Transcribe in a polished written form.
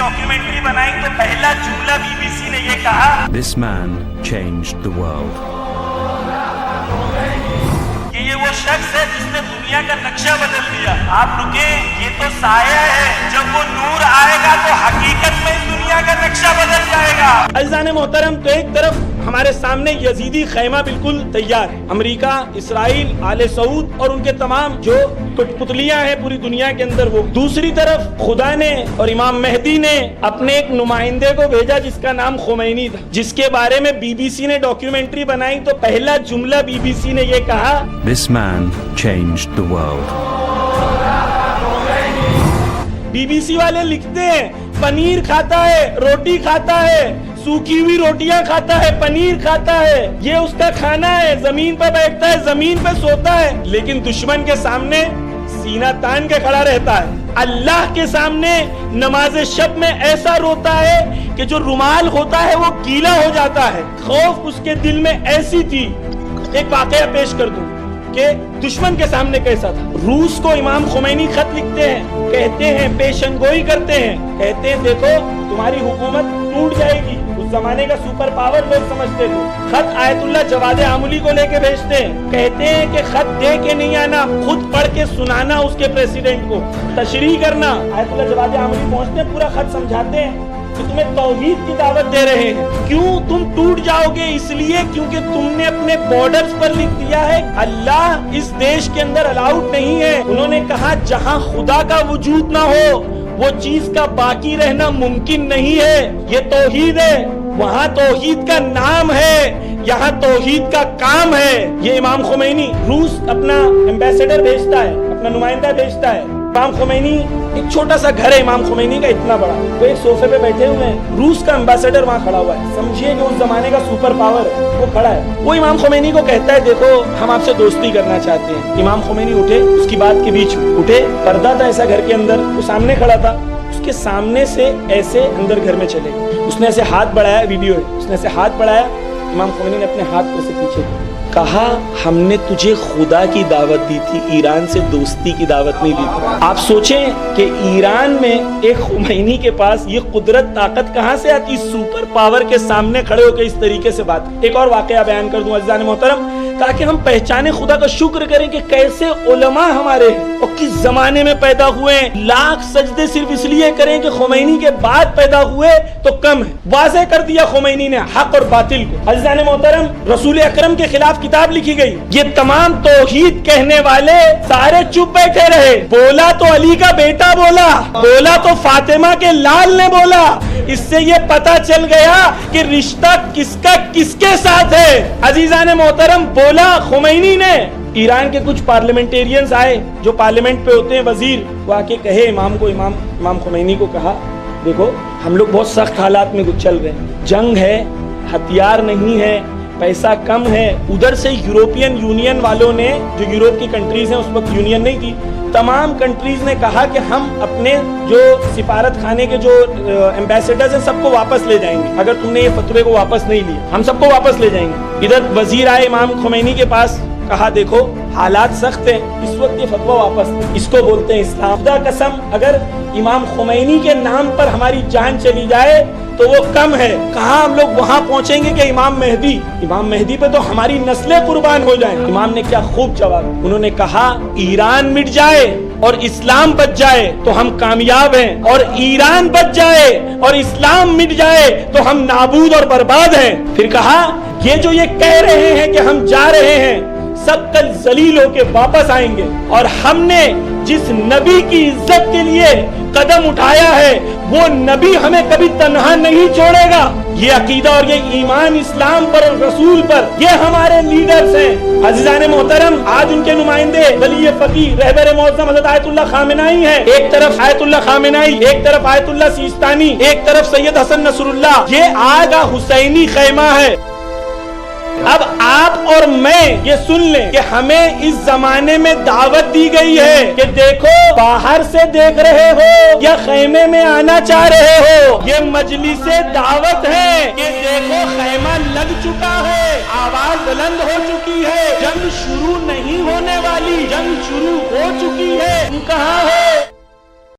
Documentary बनाई तो पहला जुमला बीबीसी ने ये कहा, This man changed the world. कि ये वो शख्स है जिसने दुनिया का नक्शा बदल दिया। आप रुके, ये तो साया है, जब वो नूर आएगा तो हकीकत में इस दुनिया का नक्शा बदल जाएगा। अज़ीज़ान मोहतरम, तो एक तरफ हमारे सामने यजीदी खैमा बिल्कुल तैयार है, अमेरिका, इसराइल, आले सऊद और उनके तमाम जो कठपुतलियां हैं पूरी दुनिया के अंदर वो। दूसरी तरफ खुदा ने और इमाम मेहदी ने अपने एक नुमाइंदे को भेजा जिसका नाम खुमैनी था, जिसके बारे में बीबीसी ने डॉक्यूमेंट्री बनाई तो पहला जुमला बीबीसी ने ये कहा, This man changed the world. BBC वाले लिखते हैं पनीर खाता है, रोटी खाता है, सूखी हुई रोटियां खाता है, पनीर खाता है, ये उसका खाना है, जमीन पर बैठता है, जमीन पर सोता है, लेकिन दुश्मन के सामने सीना तान के खड़ा रहता है। अल्लाह के सामने नमाज शब में ऐसा रोता है कि जो रुमाल होता है वो गीला हो जाता है। खौफ उसके दिल में ऐसी थी। एक वाकया पेश कर दूं कि दुश्मन के सामने कैसा था। रूस को इमाम खुमैनी खत लिखते हैं, कहते हैं, पेशनगोई करते हैं, कहते हैं देखो तुम्हारी हुकूमत टूट जाएगी। उस जमाने का सुपर पावर लोग समझते थे। खत आयतुल्लाह जवाद आमुली को लेके भेजते हैं, कहते हैं कि खत दे के नहीं आना, खुद पढ़ के सुनाना उसके प्रेसिडेंट को, तशरीह करना। आयतुल्लाह जवाद आमुली पहुंचते हैं, पूरा खत समझाते हैं कि तुम्हें तौहीद की दावत दे रहे हैं। क्यों तुम टूट जाओगे? इसलिए क्योंकि तुमने अपने बॉर्डर्स पर लिख दिया है अल्लाह इस देश के अंदर अलाउड नहीं है। उन्होंने कहा जहां खुदा का वजूद ना हो वो चीज का बाकी रहना मुमकिन नहीं है। ये तौहीद है, वहाँ तौहीद का नाम है, यहाँ तौहीद का काम है। ये इमाम खुमैनी रूस अपना एम्बेसडर भेजता है, अपना नुमाइंदा भेजता है। इमाम खुमैनी, एक छोटा सा घर है इमाम खुमैनी का इतना बड़ा, वो एक सोफे पे बैठे हुए हैं, रूस का एम्बेसडर वहाँ खड़ा हुआ है। समझिए कि उस जमाने का सुपर पावर वो खड़ा है। वो इमाम खुमैनी को कहता है देखो हम आपसे दोस्ती करना चाहते हैं। इमाम खुमैनी उठे, उसकी बात के बीच उठे, पर्दा था ऐसा घर के अंदर, वो सामने खड़ा था, उसके सामने से ऐसे अंदर घर में चले, उसने ऐसे हाथ बढ़ाया, वीडियो है, उसने ऐसे हाथ बढ़ाया, इमाम खुमैनी ने अपने हाथ को से पीछे कहा हमने तुझे खुदा की दावत दी थी, ईरान से दोस्ती की दावत नहीं दी थी। आप सोचें कि ईरान में एक खुमैनी के पास ये कुदरत ताकत कहाँ से आती, सुपर पावर के सामने खड़े होकर इस तरीके से बात। एक और वाकया बयान कर दूं अज़ीज़ान मोहतरम, ताकि हम पहचाने, खुदा का शुक्र करें कि कैसे उलमा हमारे और किस जमाने में पैदा हुए। लाख सजदे सिर्फ इसलिए करें कि खुमैनी के बाद पैदा हुए तो कम है। वाज़ेह कर दिया खुमैनी ने हक और बातिल को। अज़ीज़ान मोहतरम, रसूल अकरम के खिलाफ किताब लिखी गई, ये तमाम तौहीद कहने वाले सारे चुप बैठे रहे। बोला तो अली का बेटा बोला, बोला तो फातिमा के लाल ने बोला। इससे ये पता चल गया कि रिश्ता किसका किसके साथ है। अजीजान मोहतरम, बोला खुमैनी ने। ईरान के कुछ पार्लियामेंटेरियंस आए जो पार्लियामेंट पे होते हैं वजीर, वो आके कहे इमाम को, इमाम खुमैनी को कहा देखो हम लोग बहुत सख्त हालात में चल रहे हैं, जंग है, हथियार नहीं है, पैसा कम है। उधर से यूरोपियन यूनियन वालों ने, जो यूरोप की कंट्रीज हैं, उस वक्त यूनियन नहीं थी, तमाम कंट्रीज ने कहा कि हम अपने जो सिफारत खाने के जो एम्बेसडर्स हैं सबको वापस ले जाएंगे अगर तुमने ये फतवे को वापस नहीं लिया, हम सबको वापस ले जाएंगे। इधर वजीर आए इमाम खुमैनी के पास, कहा देखो हालात सख्त हैं, इस वक्त ये फतवा वापस, इसको बोलते हैं इस्लाम। खुदा कसम अगर इमाम खुमैनी के नाम पर हमारी जान चली जाए तो वो कम है। कहा हम लोग वहां पहुंचेंगे कि इमाम मेहदी पे तो हमारी नस्लें कुर्बान हो जाएं। इमाम ने क्या खूब जवाब, उन्होंने कहा ईरान मिट जाए और इस्लाम बच जाए तो हम कामयाब हैं, और ईरान बच जाए और इस्लाम मिट जाए तो हम नाबूद और बर्बाद हैं। फिर कहा ये जो ये कह रहे हैं कि हम जा रहे हैं, सब कल जलील होके वापस आएंगे, और हमने जिस नबी की इज्जत के लिए कदम उठाया है वो नबी हमें कभी तन्हा नहीं छोड़ेगा। ये अकीदा और ये ईमान इस्लाम पर और रसूल पर, ये हमारे लीडर्स हैं। अज़ीज़ान मोहतरम, आज उनके नुमाइंदे वली फकीह रहबर मौज़म हज़रत आयतुल्लाह खामेनाई हैं। एक तरफ आयतुल्लाह खामेनाई, एक तरफ आयतुल्लाह सिस्तानी, एक तरफ सैयद हसन नसरुल्लाह। ये आगा हुसैनी खैमा है। अब आप और मैं ये सुन लें कि हमें इस जमाने में दावत दी गई है कि देखो बाहर से देख रहे हो या खैमे में आना चाह रहे हो, ये मजलिसे दावत है कि देखो खैमा लग चुका है, आवाज बुलंद हो चुकी है, जंग शुरू नहीं होने वाली, जंग शुरू हो चुकी है। तुम कहाँ हो?